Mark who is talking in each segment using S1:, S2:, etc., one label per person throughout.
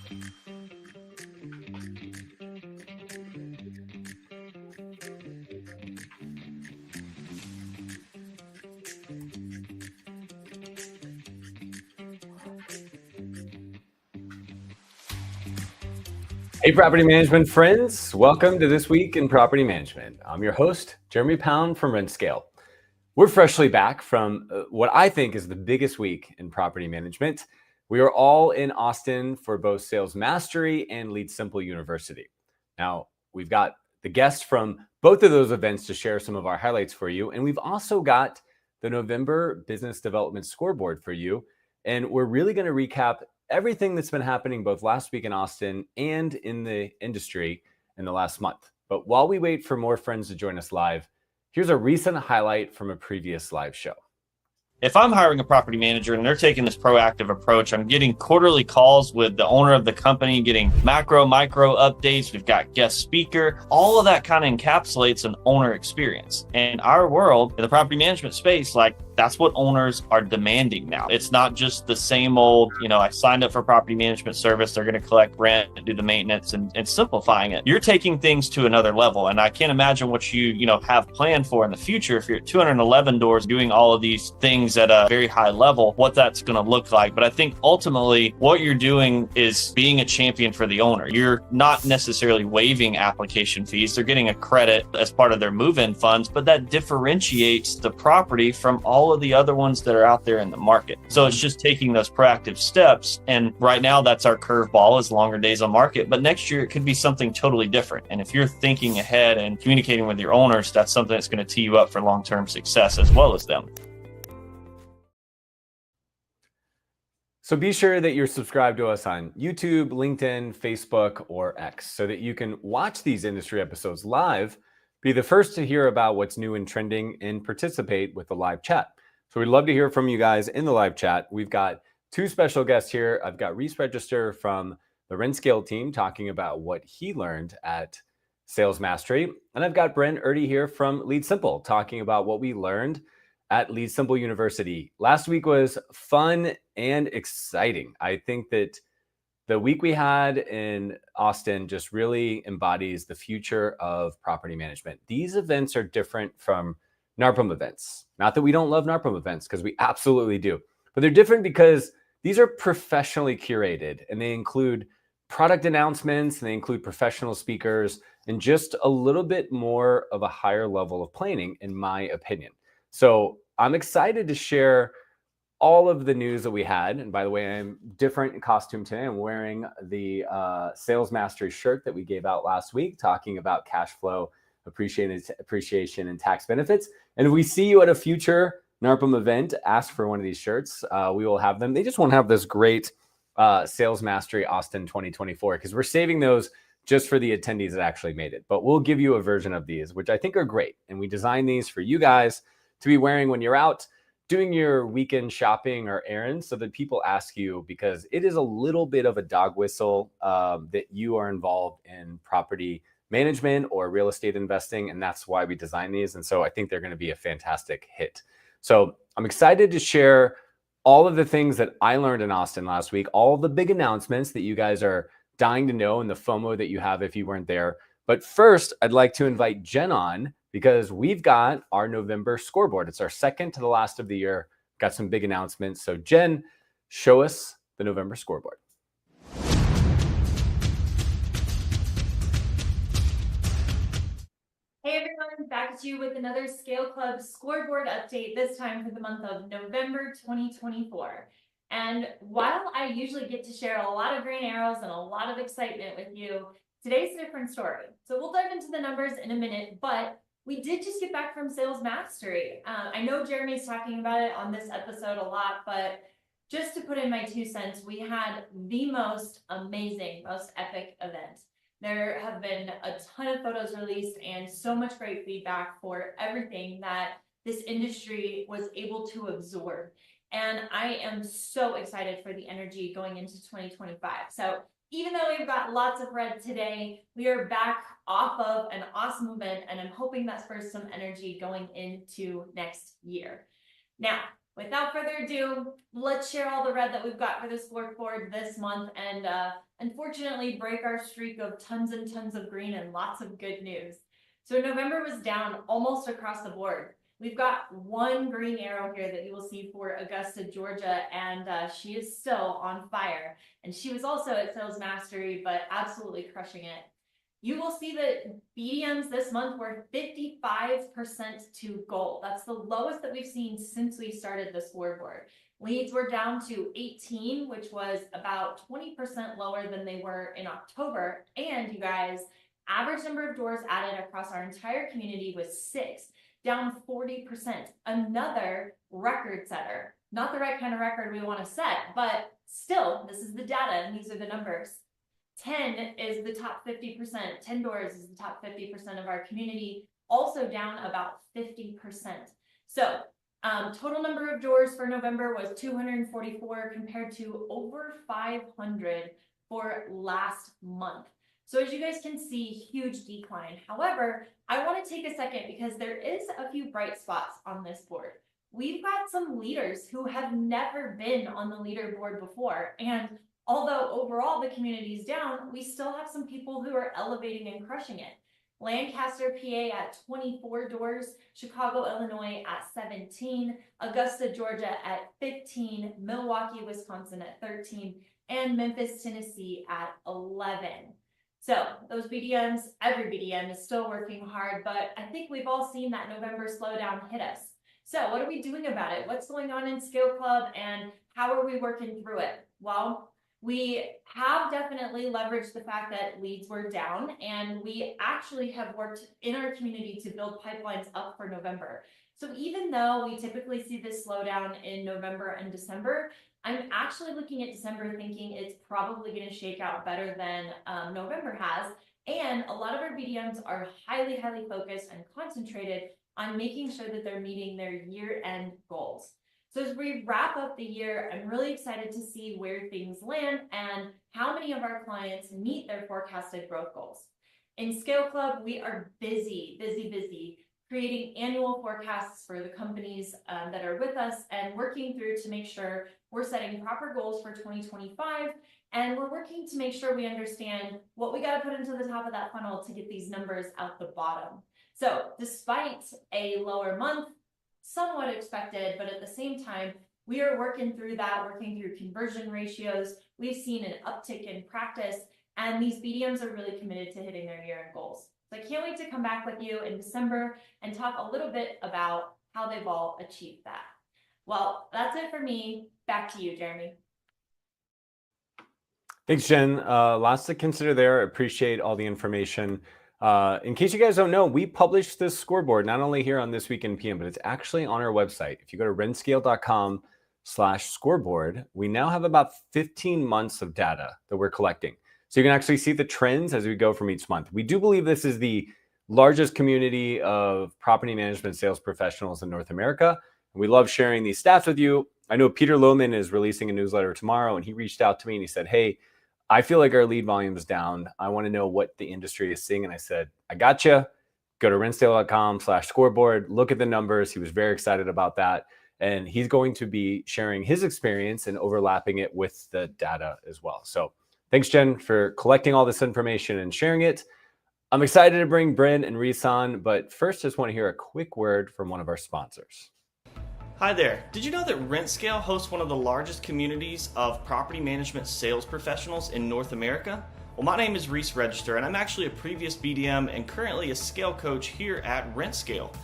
S1: Hey, property management friends. Welcome to This Week in Property Management. I'm your host, Jeremy Pound from RentScale. We're freshly back from what I think is the biggest week in property management. We are all in Austin for both Sales Mastery and LeadSimple University. Now, we've got the guests from both of those events to share some of our highlights for you. And we've also got the November Business Development Scoreboard for you. And we're really going to recap everything that's been happening both last week in Austin and in the industry in the last month. But while we wait for more friends to join us live, here's a recent highlight from a previous live show.
S2: If I'm hiring a property manager and they're taking this proactive approach, I'm getting quarterly calls with the owner of the company, getting macro, micro updates. We've got guest speaker. All of that kind of encapsulates an owner experience. In our world, in the property management space, that's what owners are demanding now. It's not just the same old, I signed up for property management service. They're going to collect rent and do the maintenance and simplifying it. You're taking things to another level. And I can't imagine what you have planned for in the future. If you're at 211 doors doing all of these things at a very high level, what that's going to look like. But I think ultimately what you're doing is being a champion for the owner. You're not necessarily waiving application fees. They're getting a credit as part of their move-in funds, but that differentiates the property from all of the other ones that are out there in the market. So it's just taking those proactive steps. And right now that's our curveball, is longer days on market. But next year it could be something totally different. And if you're thinking ahead and communicating with your owners, that's something that's going to tee you up for long-term success as well as them.
S1: So be sure that you're subscribed to us on YouTube, LinkedIn, Facebook, or X so that you can watch these industry episodes live, be the first to hear about what's new and trending, and participate with the live chat. So we'd love to hear from you guys in the live chat. We've got two special guests here. I've got Reese Register from the RentScale team talking about what he learned at Sales Mastery. And I've got Brent Erdy here from LeadSimple talking about what we learned at LeadSimple University. Last week was fun and exciting. I think that the week we had in Austin just really embodies the future of property management. These events are different from NARPM events. Not that we don't love NARPM events, because we absolutely do. But they're different because these are professionally curated, and they include product announcements, and they include professional speakers, and just a little bit more of a higher level of planning, in my opinion. So I'm excited to share all of the news that we had. And by the way, I'm different in costume today. I'm wearing the Sales Mastery shirt that we gave out last week, talking about cash flow, appreciation, and tax benefits. And if we see you at a future NARPM event, ask for one of these shirts. We will have them. They just won't have this great Sales Mastery Austin 2024, because we're saving those just for the attendees that actually made it. But we'll give you a version of these, which I think are great. And we designed these for you guys to be wearing when you're out doing your weekend shopping or errands, so that people ask you, because it is a little bit of a dog whistle that you are involved in property management or real estate investing. And that's why we designed these. And so I think they're going to be a fantastic hit. So I'm excited to share all of the things that I learned in Austin last week, all the big announcements that you guys are dying to know, and the FOMO that you have if you weren't there. But first, I'd like to invite Jen on, because we've got our November scoreboard. It's our second to the last of the year. Got some big announcements. So Jen, show us the November scoreboard.
S3: Hey everyone, back at you with another Scale Club scoreboard update, this time for the month of November 2024. And while I usually get to share a lot of green arrows and a lot of excitement with you, today's a different story. So we'll dive into the numbers in a minute, but we did just get back from Sales Mastery. I know Jeremy's talking about it on this episode a lot, but just to put in my 2 cents, we had the most amazing, most epic event. There have been a ton of photos released and so much great feedback for everything that this industry was able to absorb. And I am so excited for the energy going into 2025. So even though we've got lots of red today, we are back off of an awesome event, and I'm hoping that spurs some energy going into next year. Now, without further ado, let's share all the red that we've got for the scoreboard this month and unfortunately break our streak of tons and tons of green and lots of good news. So November was down almost across the board. We've got one green arrow here that you will see for Augusta, Georgia, and she is still on fire. And she was also at Sales Mastery, but absolutely crushing it. You will see that BDMs this month were 55% to gold. That's the lowest that we've seen since we started the scoreboard. Leads were down to 18, which was about 20% lower than they were in October. And you guys, average number of doors added across our entire community was 6, down 40%. Another record setter. Not the right kind of record we want to set, but still, this is the data and these are the numbers. 10 is the top 50%. 10 doors is the top 50% of our community, also down about 50%. So total number of doors for November was 244 compared to over 500 for last month. So as you guys can see, huge decline. However, I want to take a second because there is a few bright spots on this board. We've got some leaders who have never been on the leaderboard before. And although overall the community is down, we still have some people who are elevating and crushing it. Lancaster, PA at 24 doors, Chicago, Illinois at 17, Augusta, Georgia at 15, Milwaukee, Wisconsin at 13, and Memphis, Tennessee at 11. So those BDMs, every BDM is still working hard, but I think we've all seen that November slowdown hit us. So what are we doing about it? What's going on in Scale Club and how are we working through it? Well, we have definitely leveraged the fact that leads were down, and we actually have worked in our community to build pipelines up for November. So even though we typically see this slowdown in November and December, I'm actually looking at December thinking it's probably going to shake out better than November has. And a lot of our BDMs are highly, highly focused and concentrated on making sure that they're meeting their year-end goals. So as we wrap up the year, I'm really excited to see where things land and how many of our clients meet their forecasted growth goals. In Scale Club, we are busy creating annual forecasts for the companies that are with us and working through to make sure we're setting proper goals for 2025. And we're working to make sure we understand what we got to put into the top of that funnel to get these numbers out the bottom. So despite a lower month, somewhat expected, but at the same time, we are working through that, working through conversion ratios. We've seen an uptick in practice, and these BDMs are really committed to hitting their year-end goals. So I can't wait to come back with you in December and talk a little bit about how they've all achieved that. Well, that's it for me. Back to you, Jeremy.
S1: Thanks, Jen. Lots to consider there. Appreciate all the information. In case you guys don't know, we publish this scoreboard not only here on This Week in PM, but it's actually on our website. If you go to renscale.com/scoreboard, we now have about 15 months of data that we're collecting. So you can actually see the trends as we go from each month. We do believe this is the largest community of property management sales professionals in North America. And we love sharing these stats with you. I know Peter Lohman is releasing a newsletter tomorrow, and he reached out to me and he said, hey, I feel like our lead volume is down. I want to know what the industry is seeing. And I said, I got you. Go to renscale.com/scoreboard. Look at the numbers. He was very excited about that. And he's going to be sharing his experience and overlapping it with the data as well. So thanks, Jen, for collecting all this information and sharing it. I'm excited to bring Bryn and Reese on, but first just want to hear a quick word from one of our sponsors.
S4: Hi there. Did you know that RentScale hosts one of the largest communities of property management sales professionals in North America? Well, my name is Reese Register, and I'm actually a previous BDM and currently a scale coach here at RentScale.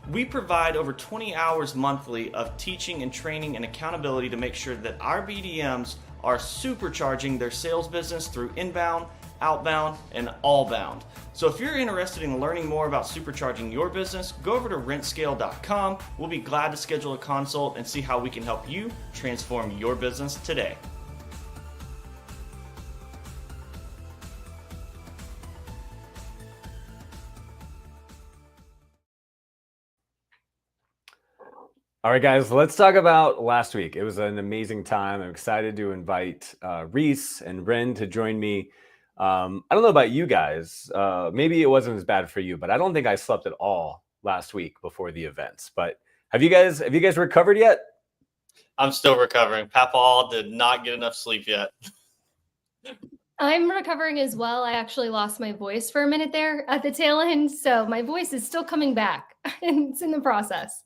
S4: We provide over 20 hours monthly of teaching and training and accountability to make sure that our BDMs are supercharging their sales business through inbound, outbound, and allbound. So if you're interested in learning more about supercharging your business, go over to rentscale.com. We'll be glad to schedule a consult and see how we can help you transform your business today.
S1: All right, guys, let's talk about last week. It was an amazing time. I'm excited to invite Reese and Bryn to join me. I don't know about you guys. Maybe it wasn't as bad for you, but I don't think I slept at all last week before the events. But have you guys recovered yet?
S4: I'm still recovering. Papa did not get enough sleep yet.
S5: I'm recovering as well. I actually lost my voice for a minute there at the tail end. So my voice is still coming back and it's in the process.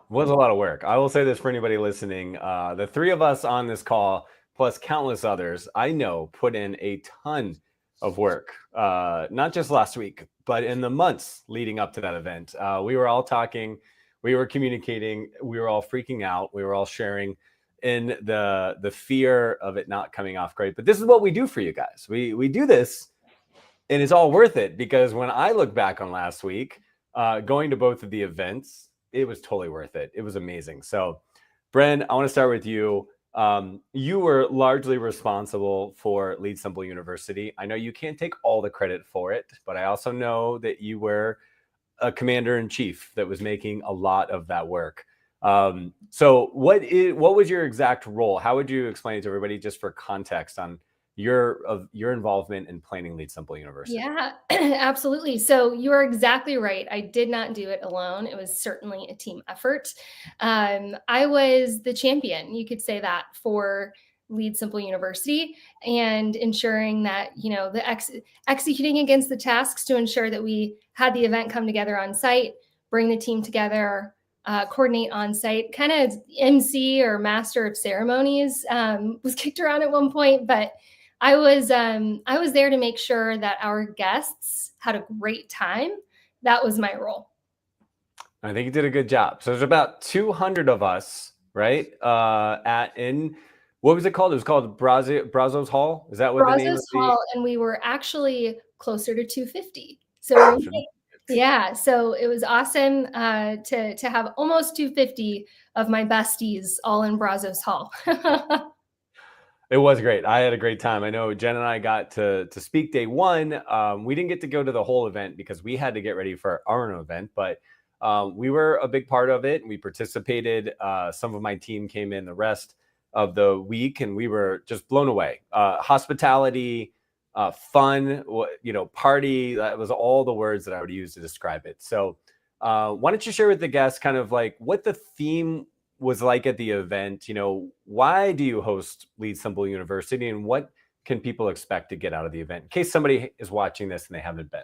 S1: Was a lot of work. I will say this for anybody listening. The three of us on this call, plus countless others, I know put in a ton of work, not just last week, but in the months leading up to that event. We were all talking, we were communicating, we were all freaking out, we were all sharing in the fear of it not coming off great. But this is what we do for you guys. We do this, and it's all worth it, because when I look back on last week, going to both of the events, it was totally worth it. It was amazing. So, Bren, I want to start with you. You were largely responsible for LeadSimple University. I know you can't take all the credit for it, but I also know that you were a commander-in-chief that was making a lot of that work. So what was your exact role? How would you explain it to everybody, just for context on your involvement in planning LeadSimple University?
S5: Yeah, absolutely. So you are exactly right. I did not do it alone. It was certainly a team effort. I was the champion, you could say that, for LeadSimple University, and ensuring that, you know, executing against the tasks to ensure that we had the event come together on site, bring the team together, coordinate on site, kind of MC or master of ceremonies, was kicked around at one point, but I was there to make sure that our guests had a great time. That was my role.
S1: I think you did a good job. So there's about 200 of us, right? What was it called? It was called Brazos Hall. Is that what the name of
S5: Brazos Hall, and we were actually closer to 250. So yeah, so it was awesome to have almost 250 of my besties all in Brazos Hall.
S1: It was great. I had a great time. I know Jen and I got to speak day one. We didn't get to go to the whole event because we had to get ready for our own event, but we were a big part of it. We participated. Some of my team came in the rest of the week, and we were just blown away. Hospitality, fun, party. That was all the words that I would use to describe it. So why don't you share with the guests kind of like what the theme was like at the event? Why do you host LeadSimple University, and what can people expect to get out of the event in case somebody is watching this and they haven't been?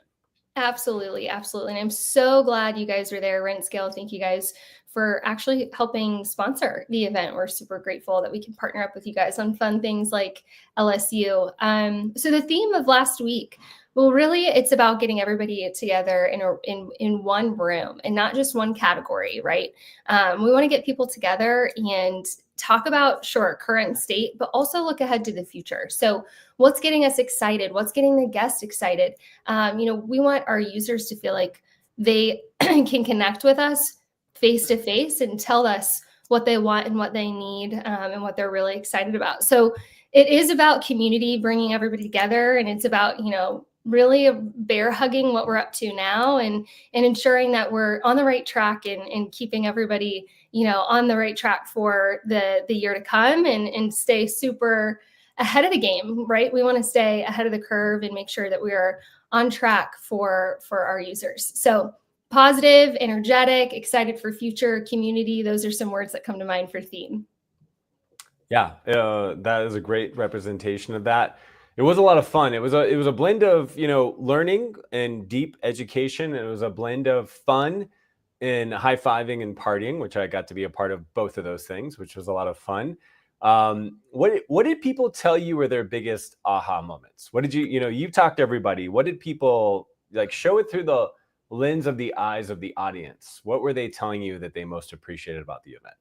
S5: Absolutely. Absolutely. And I'm so glad you guys were there. Rent Scale, thank you guys for actually helping sponsor the event. We're super grateful that we can partner up with you guys on fun things like LSU. So the theme of last week, well, really, it's about getting everybody together in one room and not just one category, right? We want to get people together and talk about, sure, current state, but also look ahead to the future. So what's getting us excited? What's getting the guests excited? We want our users to feel like they can connect with us face to face and tell us what they want and what they need, and what they're really excited about. So it is about community, bringing everybody together, and it's about, really bear hugging what we're up to now, and ensuring that we're on the right track, and keeping everybody, on the right track for the year to come, and stay super ahead of the game, right? We want to stay ahead of the curve and make sure that we are on track for our users. So positive, energetic, excited for future, community. Those are some words that come to mind for theme.
S1: Yeah, that is a great representation of that. It was a lot of fun. It was a blend of, learning and deep education. It was a blend of fun and high-fiving and partying, which I got to be a part of both of those things, which was a lot of fun. What did people tell you were their biggest aha moments? What did you talked to everybody. What did people show it through the lens of the eyes of the audience? What were they telling you that they most appreciated about the event?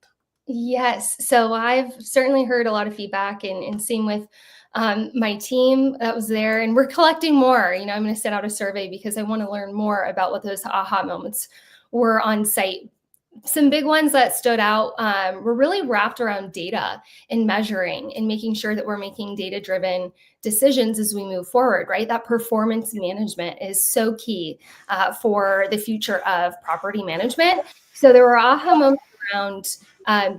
S5: Yes. So I've certainly heard a lot of feedback, and same with my team that was there, and we're collecting more. I'm going to send out a survey because I want to learn more about what those aha moments were on site. Some big ones that stood out were really wrapped around data and measuring and making sure that we're making data-driven decisions as we move forward, right? That performance management is so key for the future of property management. So there were aha moments around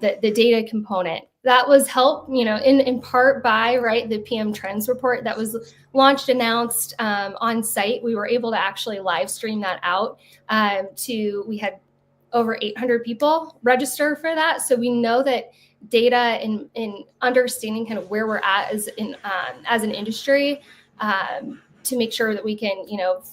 S5: the data component. That was helped, in part by, right, the PM Trends report that was launched, announced on site. We were able to actually live stream that out we had over 800 people register for that. So we know that data and understanding kind of where we're at as an industry, to make sure that we can,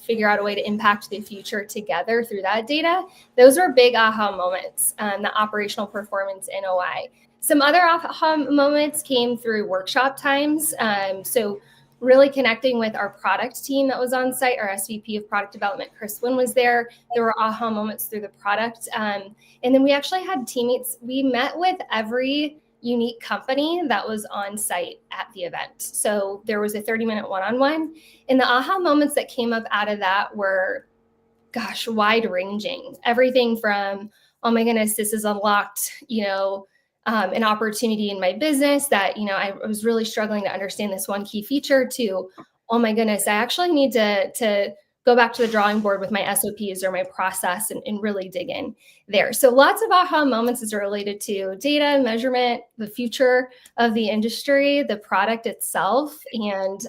S5: figure out a way to impact the future together through that data. Those were big aha moments, the operational performance NOI. Some other aha moments came through workshop times. So really connecting with our product team that was on site. Our SVP of product development, Chris Wynn, was there. There were aha moments through the product. And then we actually had teammates. We met with every unique company that was on site at the event. So there was a 30-minute one-on-one. And the aha moments that came up out of that were, wide ranging. Everything from, oh my goodness, this is unlocked, an opportunity in my business that, I was really struggling to understand this one key feature, to, oh my goodness, I actually need to go back to the drawing board with my SOPs or my process and really dig in there. So lots of aha moments is related to data, measurement, the future of the industry, the product itself, and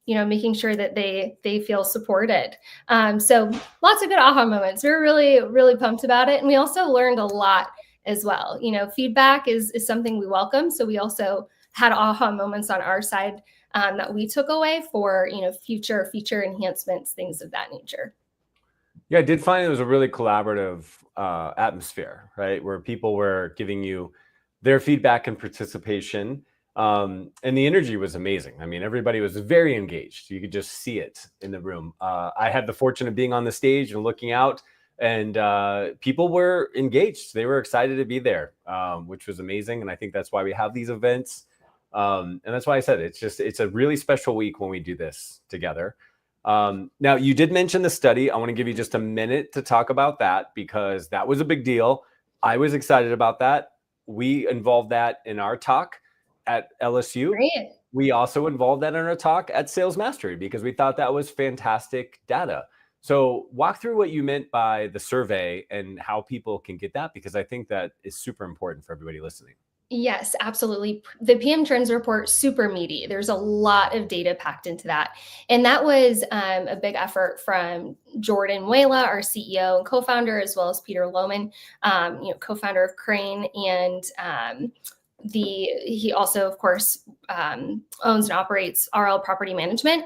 S5: making sure that they feel supported. So lots of good aha moments. We're really, really pumped about it. And we also learned a lot as well. Feedback is something we welcome. So we also had aha moments on our side that we took away for, future feature enhancements, things of that nature.
S1: Yeah, I did find it was a really collaborative atmosphere, right? Where people were giving you their feedback and participation. And the energy was amazing. I mean, everybody was very engaged. You could just see it in the room. I had the fortune of being on the stage and looking out, and people were engaged. They were excited to be there, which was amazing. And I think that's why we have these events. And that's why I said it's a really special week when we do this together. Now, you did mention the study. I want to give you just a minute to talk about that, because that was a big deal. I was excited about that. We involved that in our talk at LSU.
S5: Great.
S1: We also involved that in our talk at Sales Mastery, because we thought that was fantastic data. So walk through what you meant by the survey and how people can get that, because I think that is super important for everybody listening.
S5: Yes, absolutely. The PM Trends Report, super meaty. There's a lot of data packed into that. And that was a big effort from Jordan Wela, our CEO and co-founder, as well as Peter Lohman, co-founder of Crane. And he also, of course, owns and operates RL Property Management.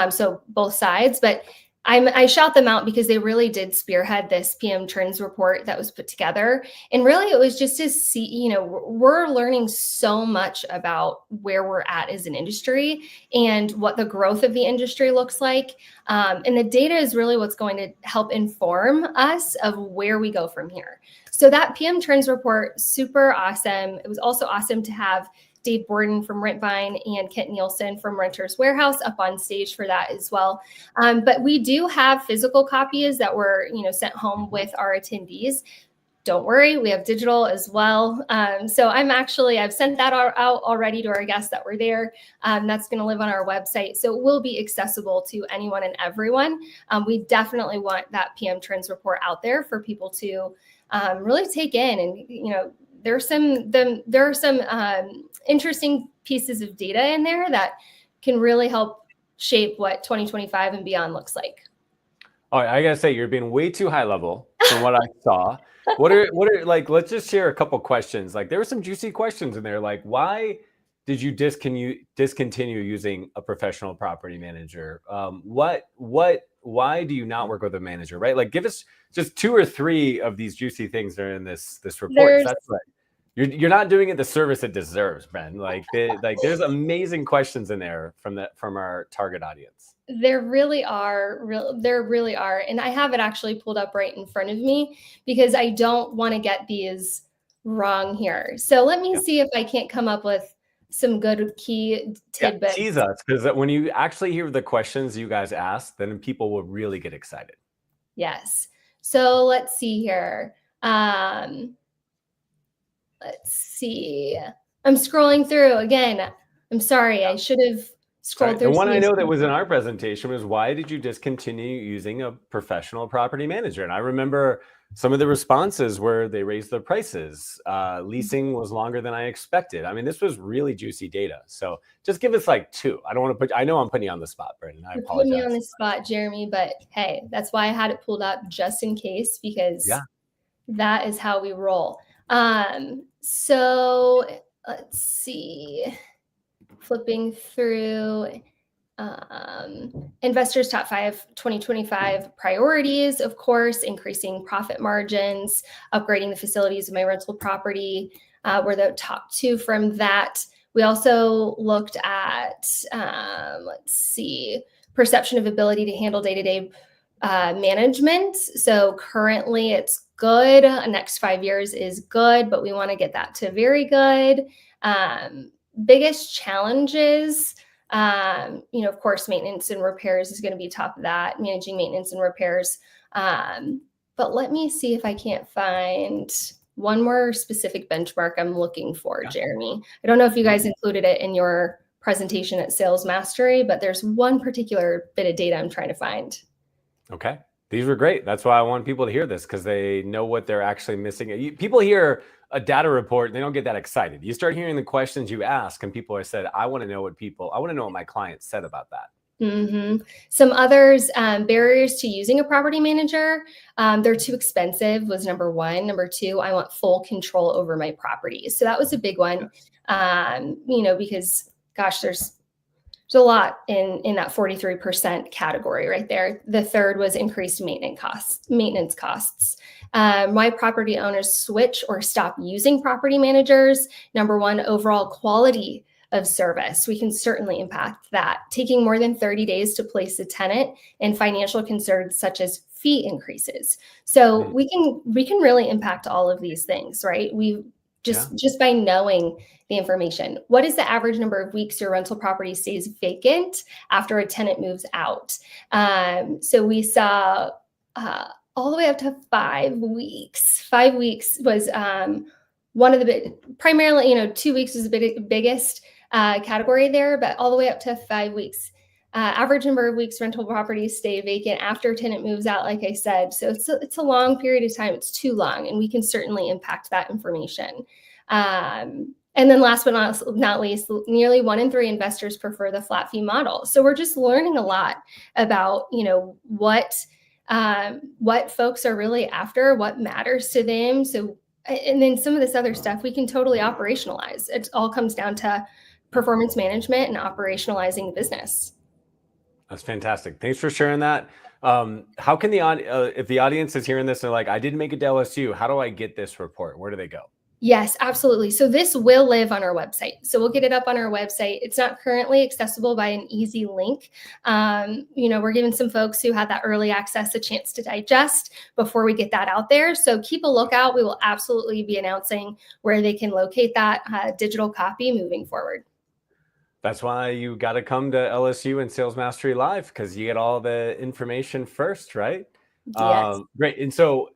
S5: So both sides. But I shout them out because they really did spearhead this PM Trends report that was put together. And really, it was just to see, we're learning so much about where we're at as an industry and what the growth of the industry looks like. And the data is really what's going to help inform us of where we go from here. So that PM Trends report, super awesome. It was also awesome to have Dave Borden from Rentvine and Kent Nielsen from Renters Warehouse up on stage for that as well. But we do have physical copies that were, sent home with our attendees. Don't worry, we have digital as well. So I've sent that out already to our guests that were there. That's going to live on our website. So it will be accessible to anyone and everyone. We definitely want that PM Trends report out there for people to really take in. And, there are some interesting pieces of data in there that can really help shape what 2025 and beyond looks like.
S1: All right, I gotta say, you're being way too high level from what I saw. What are let's just share a couple questions. Like, there were some juicy questions in there. Like, why did you discontinue using a professional property manager? Why do you not work with a manager? Right? Like, give us just 2 or 3 of these juicy things that are in this report. That's right. You're not doing it the service it deserves, Ben. There's amazing questions in there from our target audience.
S5: There really are. And I have it actually pulled up right in front of me because I don't want to get these wrong here. So let me see if I can't come up with some good key tidbits.
S1: Tease us, because when you actually hear the questions you guys ask, then people will really get excited.
S5: Yes. So let's see here. Let's see. I'm scrolling through again. I'm sorry. I should have scrolled through.
S1: The one I know that was in our presentation was, why did you discontinue using a professional property manager? And I remember some of the responses where they raised their prices. Leasing was longer than I expected. I mean, this was really juicy data. So just give us 2. I don't want to I know I'm putting you on the spot, Brandon. I apologize.
S5: Putting me on the spot, Jeremy, but hey, that's why I had it pulled up just in case, because That is how we roll. So let's see, flipping through investors' top 5 2025 priorities, of course, increasing profit margins, upgrading the facilities of my rental property were the top 2 from that. We also looked at, let's see, perception of ability to handle day-to-day management. So currently it's good. Next 5 years is good, but we want to get that to very good. Biggest challenges, of course, maintenance and repairs is going to be top of that, managing maintenance and repairs. But let me see if I can't find one more specific benchmark I'm looking for, Jeremy. I don't know if you guys included it in your presentation at Sales Mastery, but there's one particular bit of data I'm trying to find.
S1: Okay. These were great. That's why I want people to hear this, because they know what they're actually missing. People hear a data report, they don't get that excited. You start hearing the questions you ask, and people are said, I want to know what my clients said about that.
S5: Mm-hmm. Some others, barriers to using a property manager. They're too expensive was number 1. Number 2, I want full control over my property. So that was a big one, because gosh, there's a lot in that 43% category right there. The third was increased maintenance costs. Why property owners switch or stop using property managers. Number 1, overall quality of service. We can certainly impact that. Taking more than 30 days to place a tenant, and financial concerns such as fee increases. So we can really impact all of these things, right? We just by knowing the information. What is the average number of weeks your rental property stays vacant after a tenant moves out? So we saw all the way up to 5 weeks. 5 weeks was one of the primarily, 2 weeks was the biggest category there, but all the way up to 5 weeks. Average number of weeks rental properties stay vacant after a tenant moves out, like I said. So it's a long period of time. It's too long, and we can certainly impact that information. And then last but not least, nearly 1 in 3 investors prefer the flat fee model. So we're just learning a lot about, what folks are really after, what matters to them. So, and then some of this other stuff we can totally operationalize. It all comes down to performance management and operationalizing the business.
S1: That's fantastic. Thanks for sharing that. How can if the audience is hearing this and they're like, I didn't make it to LSU, how do I get this report? Where do they go?
S5: Yes, absolutely. So this will live on our website. So we'll get it up on our website. It's not currently accessible by an easy link. We're giving some folks who had that early access a chance to digest before we get that out there. So keep a lookout. We will absolutely be announcing where they can locate that digital copy moving forward.
S1: That's why you got to come to LSU and Sales Mastery Live, because you get all the information first, right?
S5: Yes.
S1: Great. And so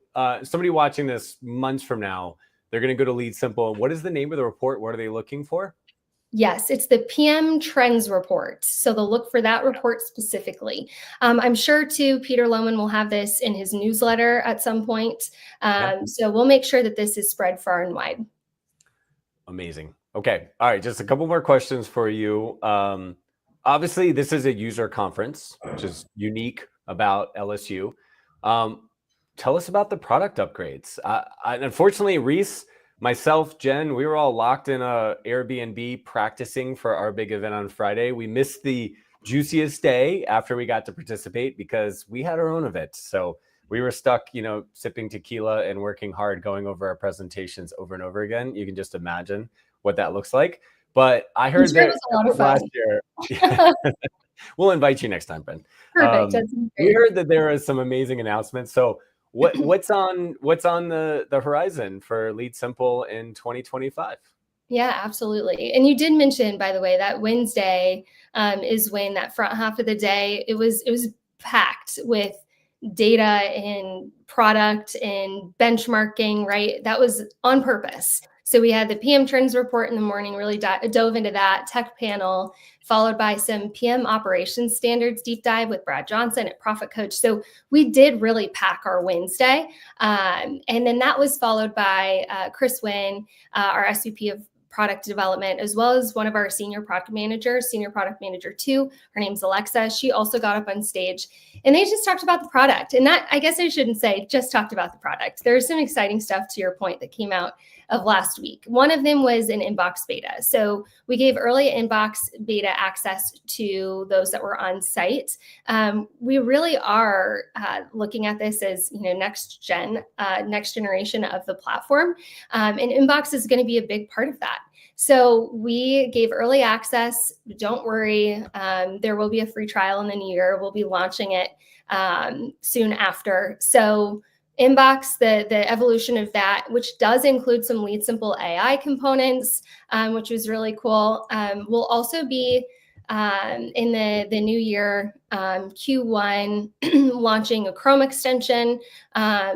S1: somebody watching this months from now, they're going to go to LeadSimple. What is the name of the report? What are they looking for?
S5: Yes, it's the PM Trends Report. So they'll look for that report specifically. I'm sure, too, Peter Lohman will have this in his newsletter at some point. So we'll make sure that this is spread far and wide. Amazing.
S1: Okay. All right. Just a couple more questions for you. Obviously, this is a user conference, which is unique about LSU. Tell us about the product upgrades. Unfortunately, Reese, myself, Jen, we were all locked in a Airbnb practicing for our big event on Friday. We missed the juiciest day after we got to participate because we had our own event. So we were stuck, sipping tequila and working hard, going over our presentations over and over again. You can just imagine what that looks like. But I heard that
S5: was a lot of fun.
S1: last year. We'll invite you next time, Ben.
S5: Perfect.
S1: We heard that there are some amazing announcements. So what's on the horizon for LeadSimple in 2025?
S5: Yeah, absolutely. And you did mention, by the way, that Wednesday is when that front half of the day, it was packed with data and product and benchmarking, right? That was on purpose. So we had the PM Trends report in the morning, really dove into that tech panel, followed by some PM operations standards deep dive with Brad Johnson at Profit Coach. So we did really pack our Wednesday. And then that was followed by Chris Wynn, our SVP of product development, as well as one of our senior product managers, senior product manager 2. Her name's Alexa. She also got up on stage and they just talked about the product. And that, I guess I shouldn't say just talked about the product. There's some exciting stuff, to your point, that came out of last week. One of them was an inbox beta. So we gave early inbox beta access to those that were on site. We really are looking at this as, next generation of the platform. And inbox is going to be a big part of that. So we gave early access. Don't worry. There will be a free trial in the new year. We'll be launching it soon after. So inbox, the evolution of that, which does include some LeadSimple AI components, which was really cool. Will also be in the new year, Q1, launching a Chrome extension.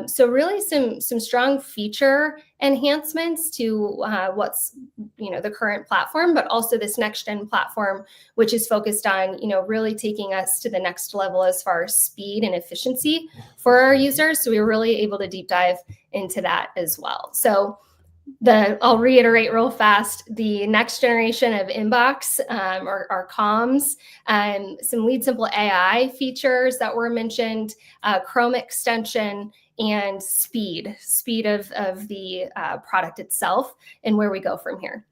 S5: So really some strong feature enhancements to what's the current platform, but also this next gen platform, which is focused on really taking us to the next level as far as speed and efficiency for our users. So we were really able to deep dive into that as well. So I'll reiterate real fast, the next generation of inbox, our comms, some LeadSimple AI features that were mentioned, Chrome extension, and speed of the product itself, and where we go from here.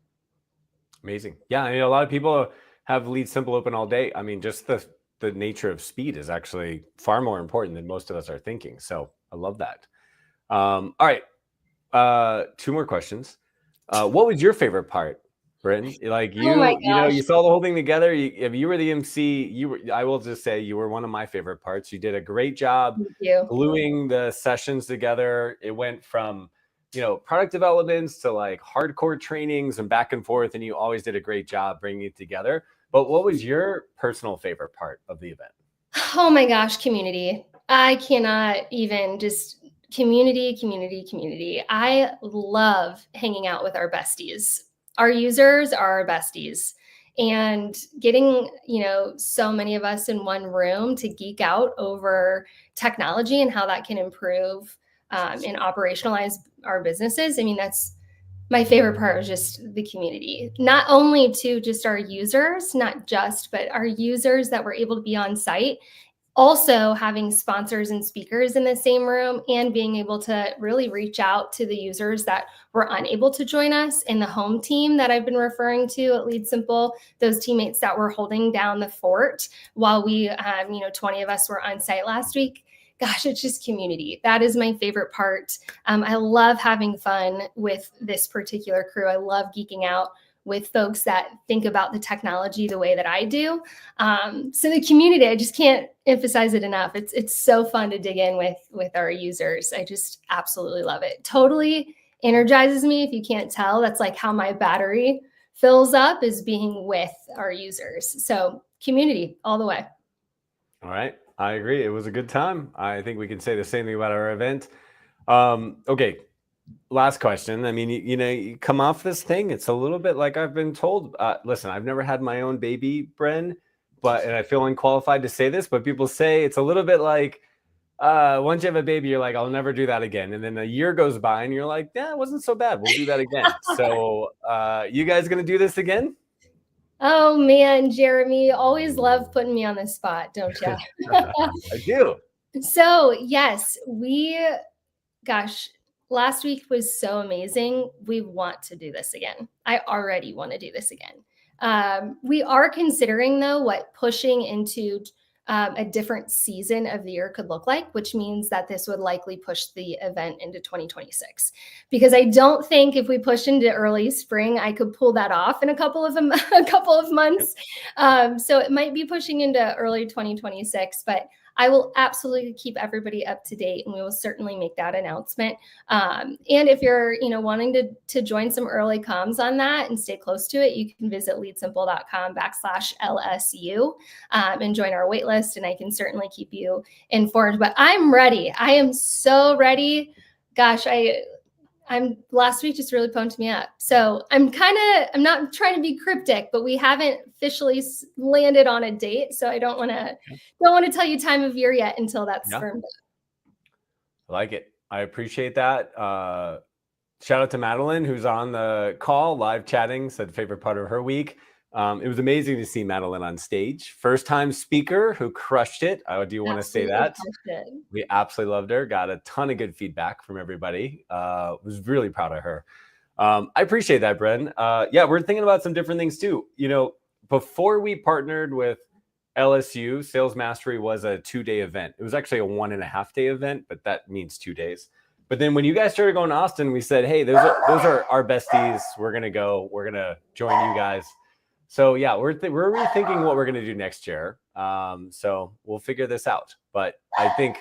S1: Amazing. Yeah, a lot of people have LeadSimple open all day. I mean, just the nature of speed is actually far more important than most of us are thinking. So I love that. All right. 2 more questions. What was your favorite part, Britton? Like you saw the whole thing together. If you were the MC, I will just say you were one of my favorite parts. You did a great job gluing the sessions together. It went from, product developments to like hardcore trainings and back and forth. And you always did a great job bringing it together. But what was your personal favorite part of the event?
S5: Oh my gosh, community. I cannot even just community. I love hanging out with our besties. Our users are our besties. And getting, so many of us in one room to geek out over technology and how that can improve and operationalize our businesses. I mean, that's my favorite part, was just the community, not only to just our users, but our users that were able to be on site. Also having sponsors and speakers in the same room and being able to really reach out to the users that were unable to join us in the home team that I've been referring to at LeadSimple, those teammates that were holding down the fort while we, 20 of us were on site last week. Gosh, it's just community. That is my favorite part. I love having fun with this particular crew. I love geeking out with folks that think about the technology the way that I do. So the community, I just can't emphasize it enough. It's so fun to dig in with our users. I just absolutely love it. Totally energizes me. If you can't tell, that's like how my battery fills up, is being with our users. So community all the way.
S1: All right. I agree. It was a good time. I think we can say the same thing about our event. Okay. Last question. I mean, you come off this thing, it's a little bit like I've been told. Listen, I've never had my own baby, Bren, and I feel unqualified to say this, but people say it's a little bit like once you have a baby, you're like, I'll never do that again. And then a year goes by and you're like, yeah, it wasn't so bad. We'll do that again. So you guys going to do this again?
S5: Oh man, Jeremy, always love putting me on the spot, don't you?
S1: I do.
S5: So yes, last week was so amazing. We want to do this again. I already want to do this again. We are considering, though, what pushing into a different season of the year could look like, which means that this would likely push the event into 2026. Because I don't think if we push into early spring, I could pull that off in a couple of months. So it might be pushing into early 2026, but I will absolutely keep everybody up to date, and we will certainly make that announcement. And if you're, wanting to join some early comms on that and stay close to it, you can visit leadsimple.com/LSU and join our waitlist, and I can certainly keep you informed. But I'm ready. I am so ready. Gosh, last week just really pumped me up. So I'm not trying to be cryptic, but we haven't officially landed on a date. So I don't want to tell you time of year yet until that's firmed up.
S1: I like it. I appreciate that. shout out to Madeline, who's on the call, live chatting, said favorite part of her week. It was amazing to see Madeline on stage. First time speaker who crushed it. I do want to say that. We absolutely loved her. Got a ton of good feedback from everybody. Was really proud of her. I appreciate that, Bren. Yeah, we're thinking about some different things too. You know, before we partnered with LSU, Sales Mastery was a 2-day event. It was actually a 1.5-day event, but that means 2 days. But then when you guys started going to Austin, we said, hey, those are our besties. We're going to go. We're going to join you guys. So yeah, we're rethinking what we're going to do next year. So we'll figure this out. But I think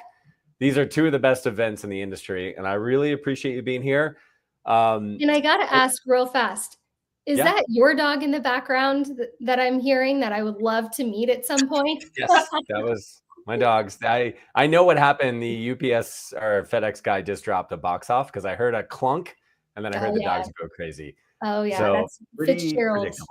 S1: these are two of the best events in the industry, and I really appreciate you being here.
S5: And I got to ask real fast, is that your dog in the background that I'm hearing that I would love to meet at some point?
S1: Yes, that was my dogs. I know what happened. The UPS or FedEx guy just dropped a box off because I heard a clunk and then I heard the dogs go crazy.
S5: Oh yeah,
S1: so
S5: that's Fitzgerald's.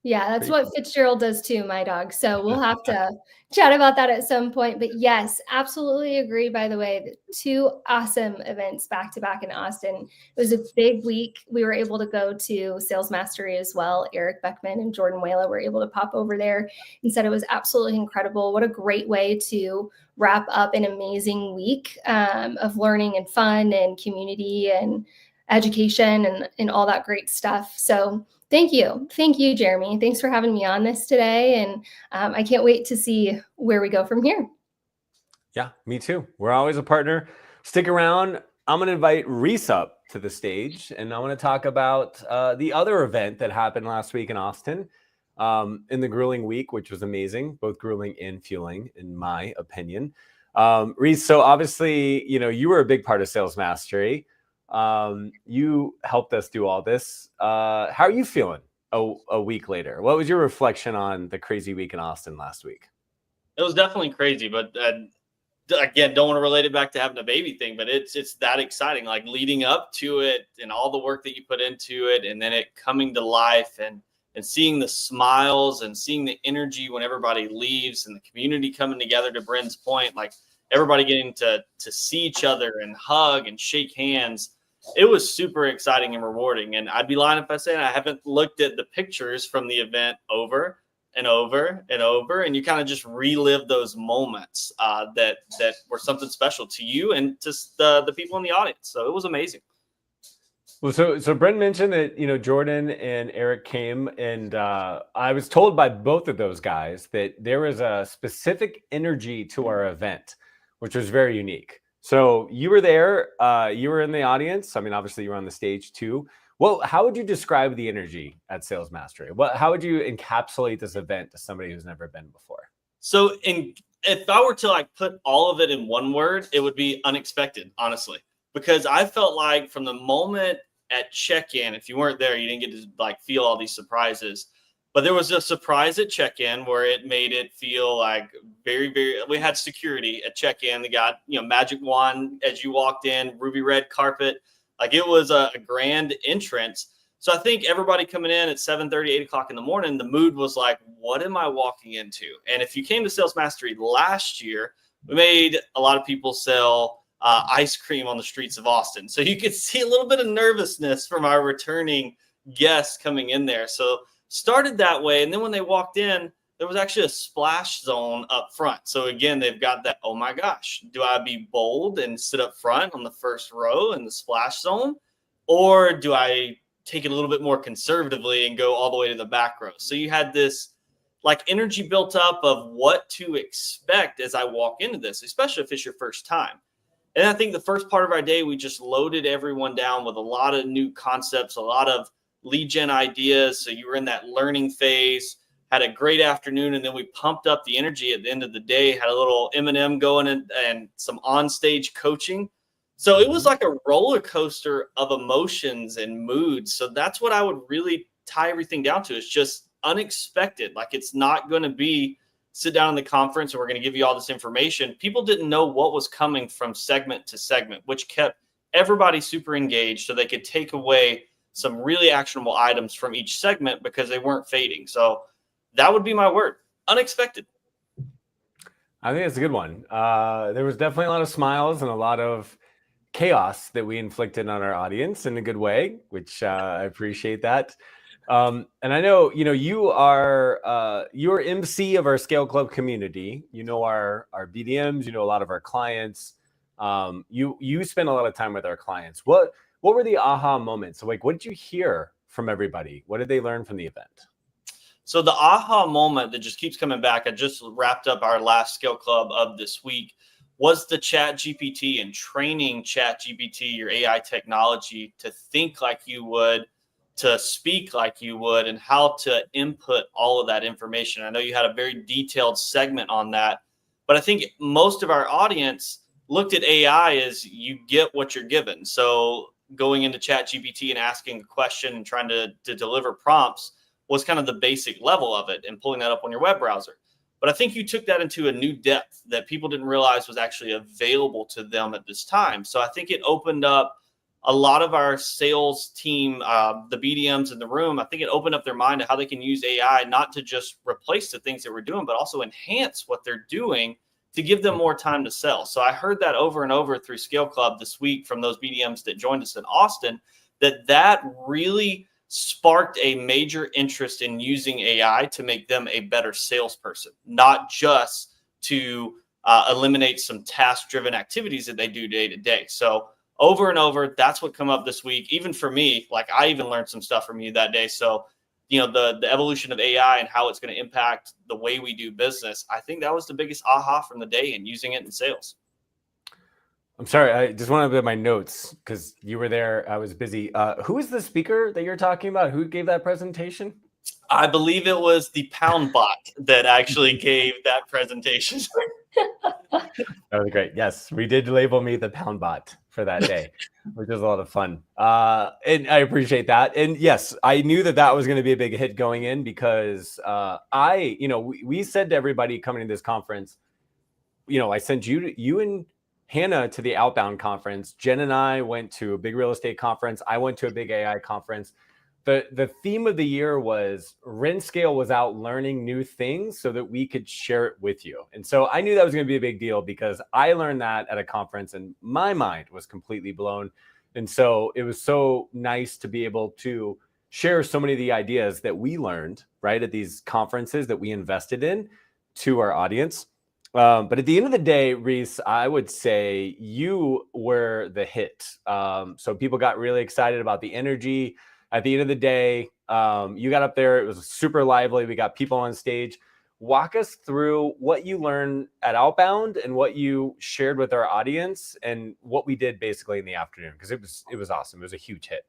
S5: Yeah, that's what Fitzgerald does too, my dog. So we'll have to chat about that at some point. But yes, absolutely agree. By the way, 2 awesome events back to back in Austin. It was a big week. We were able to go to Sales Mastery as well. Eric Beckman and Jordan Whala were able to pop over there and said it was absolutely incredible. What a great way to wrap up an amazing week of learning and fun and community and education and all that great stuff. So thank you, Jeremy. Thanks for having me on this today. And I can't wait to see where we go from here.
S1: Yeah, me too. We're always a partner. Stick around. I'm going to invite Reese up to the stage, and I want to talk about the other event that happened last week in Austin in the Grueling Week, which was amazing, both grueling and fueling, in my opinion. Reese, so obviously, you know, you were a big part of Sales Mastery. You helped us do all this. How are you feeling a week later? What was your reflection on the crazy week in Austin last week?
S2: It was definitely crazy, but again, don't want to relate it back to having a baby thing, but it's that exciting, like leading up to it and all the work that you put into it, and then it coming to life and seeing the smiles and seeing the energy when everybody leaves and the community coming together, to Bren's point, like everybody getting to see each other and hug and shake hands. It was super exciting and rewarding. And I'd be lying if I said I haven't looked at the pictures from the event over and over and over. And you kind of just relive those moments that were something special to you and to the people in the audience. So it was amazing.
S1: Well, so Brent mentioned that, you know, Jordan and Eric came, and I was told by both of those guys that there was a specific energy to our event, which was very unique. So you were there, you were in the audience. I mean, obviously you were on the stage too. Well, how would you describe the energy at Sales Mastery? How would you encapsulate this event to somebody who's never been before?
S2: So if I were to like put all of it in one word, it would be unexpected, honestly, because I felt like from the moment at check-in, if you weren't there, you didn't get to like feel all these surprises. But there was a surprise at check-in where it made it feel like very, very, we had security at check-in. They got, you know, magic wand as you walked in, ruby red carpet. Like it was a grand entrance. So I think everybody coming in at 7:30, 8 o'clock in the morning, the mood was like, what am I walking into? And if you came to Sales Mastery last year, we made a lot of people sell ice cream on the streets of Austin. So you could see a little bit of nervousness from our returning guests coming in there. So started that way. And then when they walked in, there was actually a splash zone up front. So again, they've got that, oh my gosh, do I be bold and sit up front on the first row in the splash zone? Or do I take it a little bit more conservatively and go all the way to the back row? So you had this like energy built up of what to expect as I walk into this, especially if it's your first time. And I think the first part of our day, we just loaded everyone down with a lot of new concepts, a lot of lead gen ideas. So you were in that learning phase, had a great afternoon, and then we pumped up the energy at the end of the day, had a little M&M going and some on-stage coaching. So it was like a roller coaster of emotions and moods. So that's what I would really tie everything down to. It's just unexpected. Like it's not going to be sit down in the conference and we're going to give you all this information. People didn't know what was coming from segment to segment, which kept everybody super engaged so they could take away some really actionable items from each segment because they weren't fading. So that would be my word, unexpected.
S1: I think it's a good one. There was definitely a lot of smiles and a lot of chaos that we inflicted on our audience in a good way, which I appreciate that. And I know, you're MC of our Scale Club community. You know our BDMs. You know a lot of our clients. You spend a lot of time with our clients. What were the aha moments? So, like, what did you hear from everybody? What did they learn from the event?
S2: So the aha moment that just keeps coming back, I just wrapped up our last Scale Club of this week, was the Chat GPT and training Chat GPT, your AI technology, to think like you would, to speak like you would, and how to input all of that information. I know you had a very detailed segment on that, but I think most of our audience looked at AI as you get what you're given. So going into Chat GPT and asking a question and trying to deliver prompts was kind of the basic level of it, and pulling that up on your web browser. But I think you took that into a new depth that people didn't realize was actually available to them at this time. So I think it opened up a lot of our sales team, the BDMs in the room. I think it opened up their mind to how they can use AI, not to just replace the things that we're doing, but also enhance what they're doing to give them more time to sell. So I heard that over and over through Scale Club this week from those BDMs that joined us in Austin, that really sparked a major interest in using AI to make them a better salesperson, not just to eliminate some task-driven activities that they do day to day. So over and over, that's what come up this week. Even for me, like, I even learned some stuff from you that day. So, the evolution of AI and how it's going to impact the way we do business, I think that was the biggest aha from the day, and using it in sales.
S1: I'm sorry, I just want to put my notes because you were there. I was busy. Who is the speaker that you're talking about? Who gave that presentation?
S2: I believe it was the Pound Bot that actually gave that presentation.
S1: That was great. Yes, we did label me the Pound Bot for that day, which was a lot of fun. And I appreciate that. And yes, I knew that was going to be a big hit going in, because we said to everybody coming to this conference, I sent you and Hannah to the Outbound conference. Jen and I went to a big real estate conference. I went to a big AI conference. The theme of the year was Rent Scale was out learning new things so that we could share it with you. And so I knew that was going to be a big deal, because I learned that at a conference and my mind was completely blown. And so it was so nice to be able to share so many of the ideas that we learned right at these conferences that we invested in to our audience. But at the end of the day, Reese, I would say you were the hit. So people got really excited about the energy. At the end of the day, you got up there. It was super lively. We got people on stage. Walk us through what you learned at Outbound and what you shared with our audience and what we did basically in the afternoon, because it was awesome. It was a huge hit.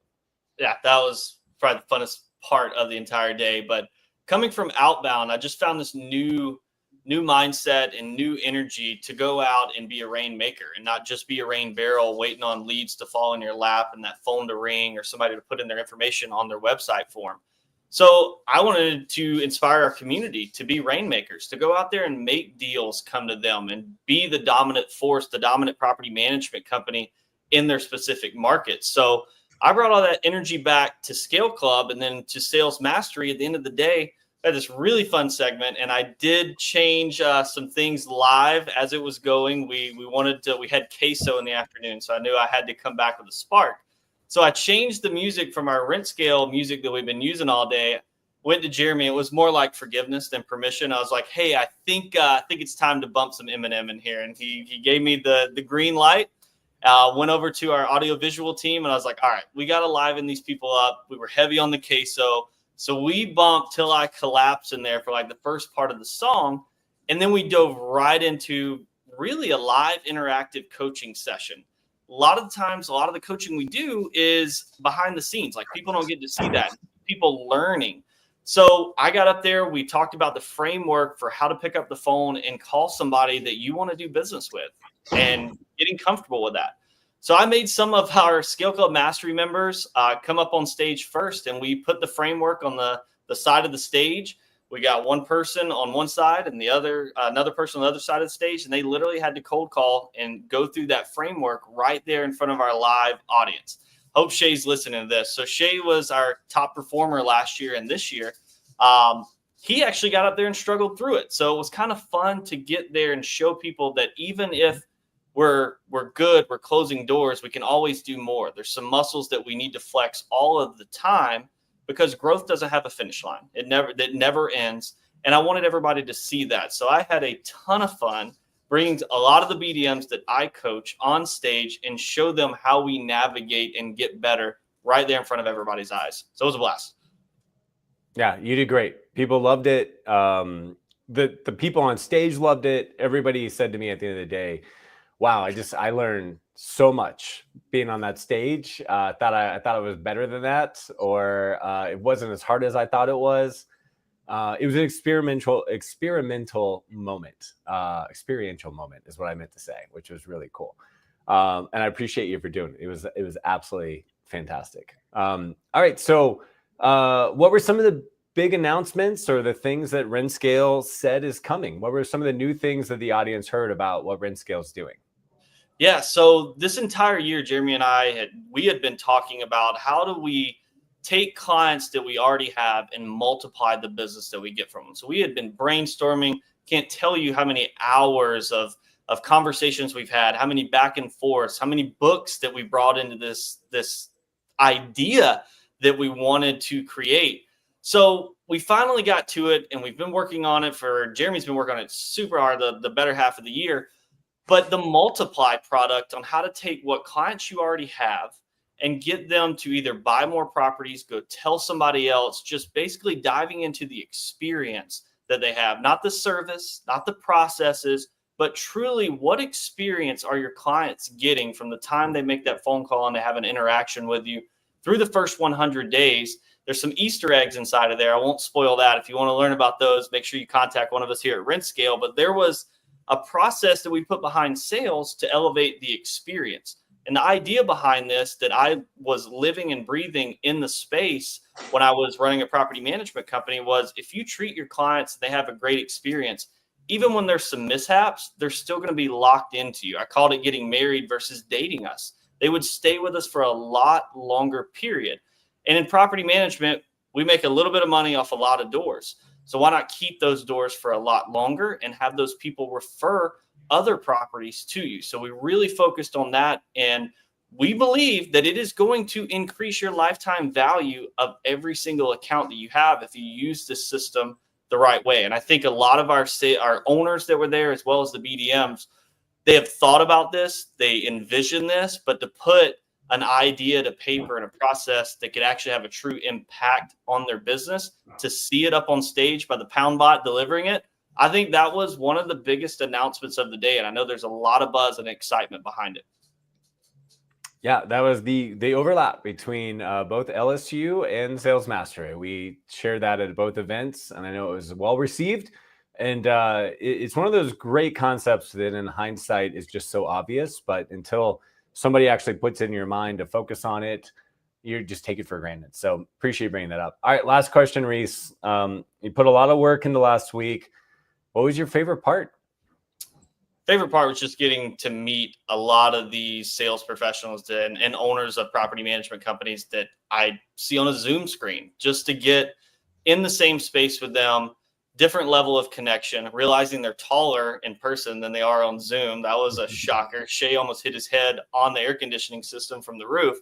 S2: Yeah, that was probably the funnest part of the entire day. But coming from Outbound, I just found this new mindset and new energy to go out and be a rainmaker, and not just be a rain barrel waiting on leads to fall in your lap and that phone to ring or somebody to put in their information on their website form. So I wanted to inspire our community to be rainmakers, to go out there and make deals come to them and be the dominant force, the dominant property management company in their specific market. So I brought all that energy back to Scale Club and then to Sales Mastery. At the end of the day, I had this really fun segment, and I did change some things live as it was going. We had queso in the afternoon, so I knew I had to come back with a spark. So I changed the music from our Rent Scale music that we've been using all day. Went to Jeremy. It was more like forgiveness than permission. I was like, "Hey, I think it's time to bump some Eminem in here," and he gave me the green light. Went over to our audiovisual team, and I was like, "All right, we got to liven these people up." We were heavy on the queso. So we bumped till I collapsed in there for like the first part of the song. And then we dove right into really a live interactive coaching session. A lot of the times, a lot of the coaching we do is behind the scenes. Like, people don't get to see that. People learning. So I got up there. We talked about the framework for how to pick up the phone and call somebody that you want to do business with, and getting comfortable with that. So I made some of our Scale Club Mastery members come up on stage first, and we put the framework on the side of the stage. We got one person on one side and another person on the other side of the stage, and they literally had to cold call and go through that framework right there in front of our live audience. Hope Shay's listening to this. So Shay was our top performer last year and this year. He actually got up there and struggled through it. So it was kind of fun to get there and show people that even if
S4: we're good, we're closing doors, we can always do more. There's some muscles that we need to flex all of the time because growth doesn't have a finish line. It never ends. And I wanted everybody to see that. So I had a ton of fun bringing a lot of the BDMs that I coach on stage and show them how we navigate and get better right there in front of everybody's eyes. So it was a blast.
S1: Yeah, you did great. People loved it. The people on stage loved it. Everybody said to me at the end of the day, wow, I learned so much being on that stage. I thought it was better than that, or it wasn't as hard as I thought it was. It was an experiential moment. Experiential moment is what I meant to say, which was really cool. And I appreciate you for doing it. It was absolutely fantastic. All right, so what were some of the big announcements or the things that RentScale said is coming? What were some of the new things that the audience heard about what RentScale is doing?
S4: Yeah, so this entire year, Jeremy and I had been talking about how do we take clients that we already have and multiply the business that we get from them. So we had been brainstorming, can't tell you how many hours of conversations we've had, how many back and forths, how many books that we brought into this idea that we wanted to create. So we finally got to it, and we've been working on it Jeremy's been working on it super hard the better half of the year. But the multiply product on how to take what clients you already have and get them to either buy more properties, go tell somebody else, just basically diving into the experience that they have, not the service, not the processes, but truly what experience are your clients getting from the time they make that phone call and they have an interaction with you through the first 100 days. There's some Easter eggs inside of there. I won't spoil that. If you want to learn about those, make sure you contact one of us here at RentScale. But there was a process that we put behind sales to elevate the experience. And the idea behind this that I was living and breathing in the space when I was running a property management company was if you treat your clients, they have a great experience. Even when there's some mishaps, they're still going to be locked into you. I called it getting married versus dating us. They would stay with us for a lot longer period. And in property management, we make a little bit of money off a lot of doors. So why not keep those doors for a lot longer and have those people refer other properties to you? So we really focused on that. And we believe that it is going to increase your lifetime value of every single account that you have if you use this system the right way. And I think a lot of our owners that were there, as well as the BDMs, they have thought about this, they envision this, but to put an idea to paper and a process that could actually have a true impact on their business, to see it up on stage by the pound bot delivering it, I think that was one of the biggest announcements of the day. And I know there's a lot of buzz and excitement behind it.
S1: Yeah, that was the overlap between both LSU and Sales Mastery. We shared that at both events, and I know it was well received. And it's one of those great concepts that in hindsight is just so obvious, but until somebody actually puts it in your mind to focus on it, you just take it for granted. So appreciate you bringing that up. All right, last question, Reese. You put a lot of work into last week. What was your favorite part?
S4: Favorite part was just getting to meet a lot of these sales professionals and owners of property management companies that I see on a Zoom screen, just to get in the same space with them, different level of connection, realizing they're taller in person than they are on Zoom. That was a shocker. Shay almost hit his head on the air conditioning system from the roof.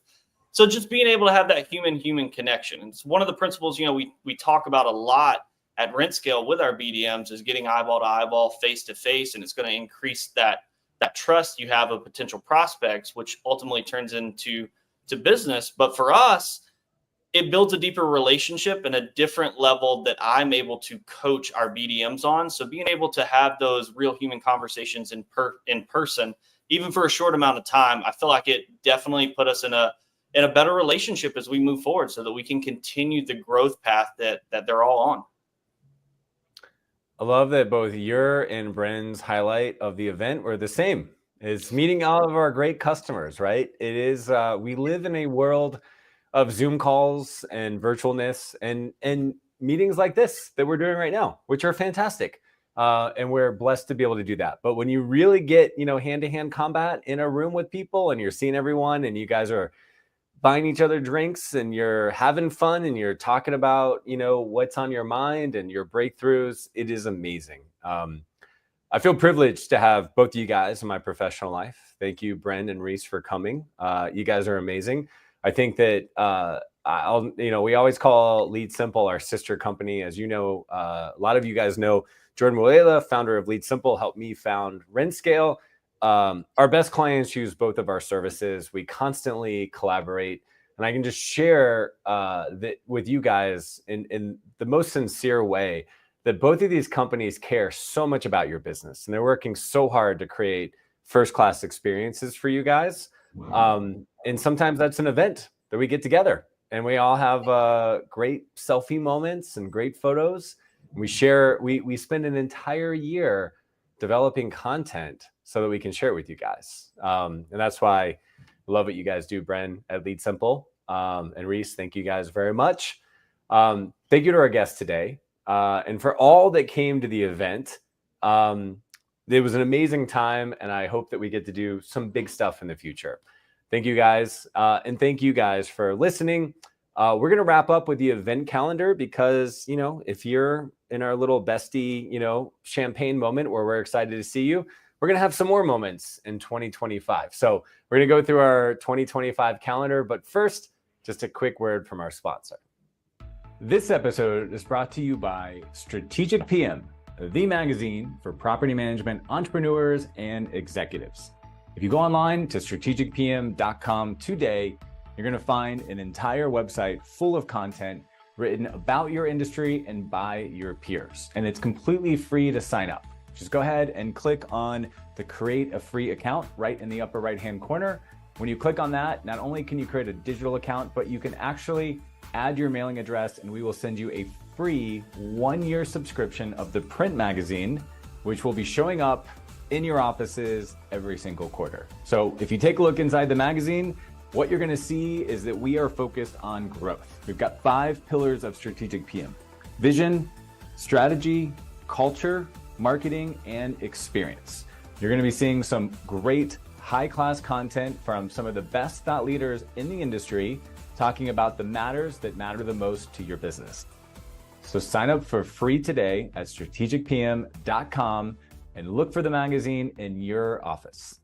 S4: So just being able to have that human connection. And it's one of the principles, we talk about a lot at RentScale with our BDMs is getting eyeball to eyeball, face to face, and it's going to increase that trust you have of potential prospects, which ultimately turns into business. But for us, it builds a deeper relationship and a different level that I'm able to coach our BDMs on. So being able to have those real human conversations in person, even for a short amount of time, I feel like it definitely put us in a better relationship as we move forward, so that we can continue the growth path that they're all on.
S1: I love that both your and Bren's highlight of the event were the same. It's meeting all of our great customers, right? It is, we live in a world of Zoom calls and virtualness and meetings like this that we're doing right now, which are fantastic. And we're blessed to be able to do that. But when you really get, hand-to-hand combat in a room with people and you're seeing everyone and you guys are buying each other drinks and you're having fun and you're talking about, what's on your mind and your breakthroughs, it is amazing. I I feel privileged to have both of you guys in my professional life. Thank you, Bren and Reese, for coming. You guys are amazing. I think that we always call LeadSimple our sister company. As you know, a lot of you guys know Jordan Muela, founder of LeadSimple, helped me found RentScale. Our best clients use both of our services. We constantly collaborate, and I can just share that with you guys in the most sincere way that both of these companies care so much about your business, and they're working so hard to create first-class experiences for you guys. And sometimes that's an event that we get together and we all have great selfie moments and great photos. We share, we spend an entire year developing content so that we can share it with you guys. And that's why I love what you guys do, Bren, at LeadSimple. And Reese, thank you guys very much. Thank you to our guests today. And for all that came to the event, it was an amazing time, and I hope that we get to do some big stuff in the future. Thank you guys. And thank you guys for listening. We're going to wrap up with the event calendar because, if you're in our little bestie, champagne moment where we're excited to see you, we're going to have some more moments in 2025. So we're going to go through our 2025 calendar. But first, just a quick word from our sponsor. This episode is brought to you by Strategic PM, the magazine for property management entrepreneurs and executives. If you go online to strategicpm.com today, you're going to find an entire website full of content written about your industry and by your peers. And it's completely free to sign up. Just go ahead and click on the create a free account right in the upper right-hand corner. When you click on that, not only can you create a digital account, but you can actually add your mailing address and we will send you a free 1-year subscription of the print magazine, which will be showing up in your offices every single quarter. So if you take a look inside the magazine, what you're gonna see is that we are focused on growth. We've got 5 pillars of Strategic PM: vision, strategy, culture, marketing, and experience. You're gonna be seeing some great high-class content from some of the best thought leaders in the industry talking about the matters that matter the most to your business. So sign up for free today at strategicpm.com and look for the magazine in your office.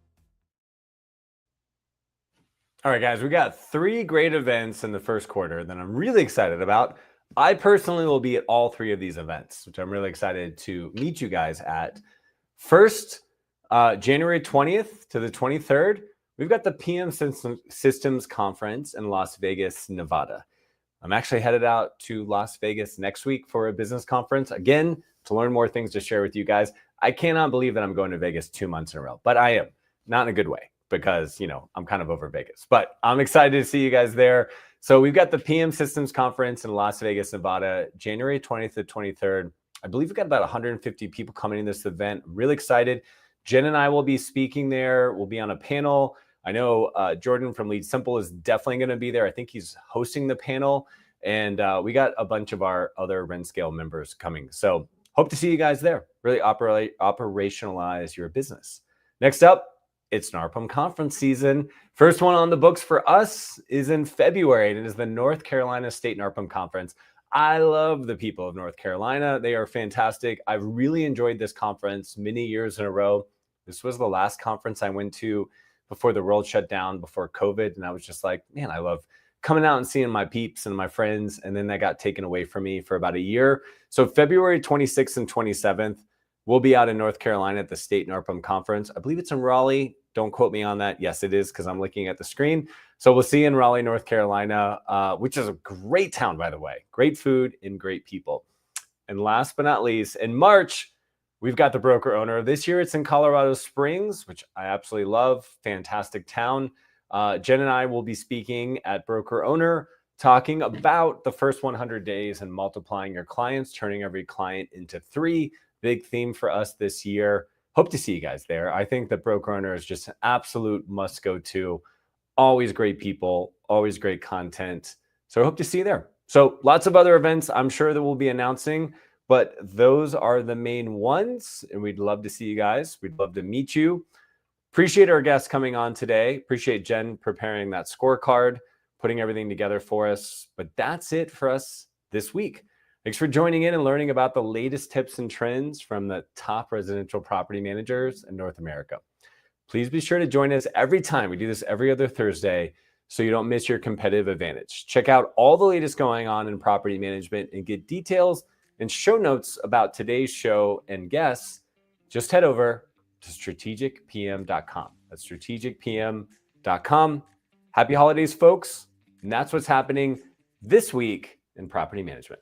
S1: All right, guys, we got 3 great events in the first quarter that I'm really excited about. I personally will be at all 3 of these events, which I'm really excited to meet you guys at. First, January 20th to the 23rd, we've got the PM Systems Conference in Las Vegas, Nevada. I'm actually headed out to Las Vegas next week for a business conference, again, to learn more things to share with you guys. I cannot believe that I'm going to Vegas 2 months in a row, but I am. Not in a good way because, I'm kind of over Vegas. But I'm excited to see you guys there. So we've got the PM Systems Conference in Las Vegas, Nevada, January 20th to 23rd. I believe we've got about 150 people coming to this event. Really excited. Jen and I will be speaking there. We'll be on a panel. I know Jordan from LeadSimple is definitely going to be there. I think he's hosting the panel. And we got a bunch of our other RentScale members coming. So hope to see you guys there. Really operationalize your business. Next up, it's NARPM conference season. First one on the books for us is in February. And it is the North Carolina State NARPM Conference. I love the people of North Carolina. They are fantastic. I've really enjoyed this conference many years in a row. This was the last conference I went to before the world shut down, before COVID. And I was just like, man, I love coming out and seeing my peeps and my friends. And then that got taken away from me for about a year. So February 26th and 27th, we'll be out in North Carolina at the State NARPM Conference. I believe it's in Raleigh. Don't quote me on that. Yes, it is, because I'm looking at the screen. So we'll see you in Raleigh, North Carolina, which is a great town, by the way. Great food and great people. And last but not least, in March, we've got the Broker Owner. This year it's in Colorado Springs, which I absolutely love. Fantastic town. Jen and I will be speaking at Broker Owner, talking about the first 100 days and multiplying your clients, turning every client into 3. Big theme for us this year. Hope to see you guys there. I think that Broker Owner is just an absolute must go to. Always great people, always great content. So I hope to see you there. So lots of other events I'm sure that we'll be announcing, but those are the main ones. And we'd love to see you guys. We'd love to meet you. Appreciate our guests coming on today. Appreciate Jen preparing that scorecard, putting everything together for us. But that's it for us this week. Thanks for joining in and learning about the latest tips and trends from the top residential property managers in North America. Please be sure to join us every time. We do this every other Thursday, so you don't miss your competitive advantage. Check out all the latest going on in property management and get details and show notes about today's show and guests. Just head over to strategicpm.com. That's strategicpm.com. Happy holidays, folks. And that's what's happening this week in property management.